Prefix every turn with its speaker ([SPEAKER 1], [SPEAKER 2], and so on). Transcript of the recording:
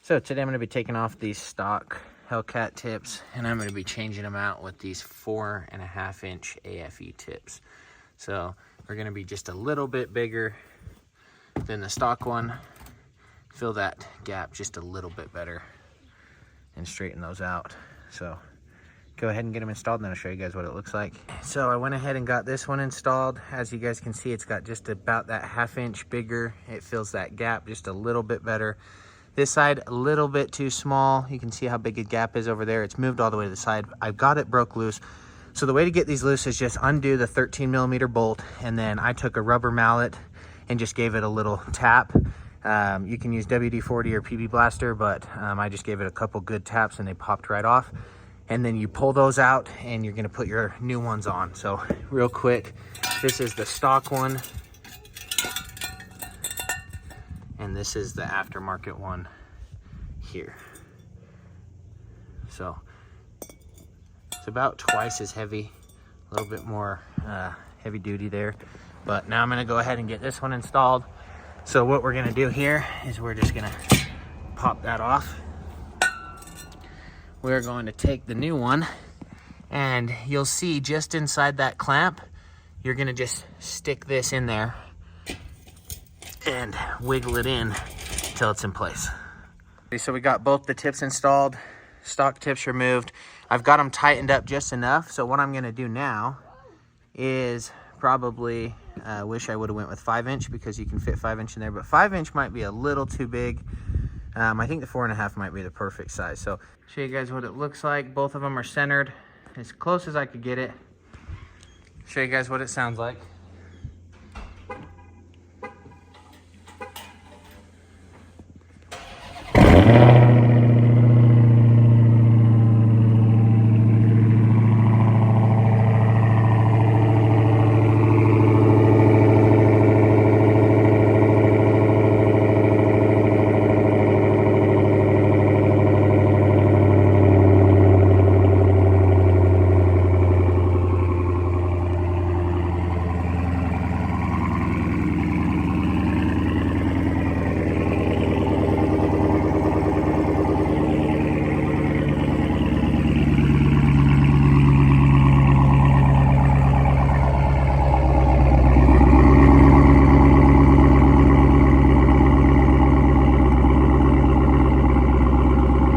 [SPEAKER 1] So today I'm going to be taking off these stock Hellcat tips, and I'm going to be changing them out with these 4.5 inch AFE tips. So we're going to be just a little bit bigger than the stock one. Fill that gap just a little bit better and straighten those out. So go ahead and get them installed, and then I'll show you guys what it looks like. So I went ahead and got this one installed. As you guys can see, it's got just about that 1/2 inch bigger. It fills that gap just a little bit better. This side, a little bit too small. You can see how big a gap is over there. It's moved all the way to the side. I've got it broke loose. So the way to get these loose is just undo the 13mm bolt, and then I took a rubber mallet and just gave it a little tap. You can use WD-40 or PB Blaster, but I just gave it a couple good taps and they popped right off. And then you pull those out and you're gonna put your new ones on. So real quick, this is the stock one. And this is the aftermarket one here. So it's about twice as heavy, a little bit more heavy duty there. But now I'm gonna go ahead and get this one installed. So what we're gonna do here is we're just gonna pop that off. We're going to take the new one, and you'll see just inside that clamp, you're gonna just stick this in there and wiggle it in till it's in place. Okay, so we got both the tips installed, stock tips removed. I've got them tightened up just enough. So what I'm gonna do now is probably, wish I would have went with 5 inch because you can fit 5 inch in there, but 5 inch might be a little too big. I think the 4.5 might be the perfect size. So show you guys what it looks like. Both of them are centered as close as I could get it. Show you guys what it sounds like.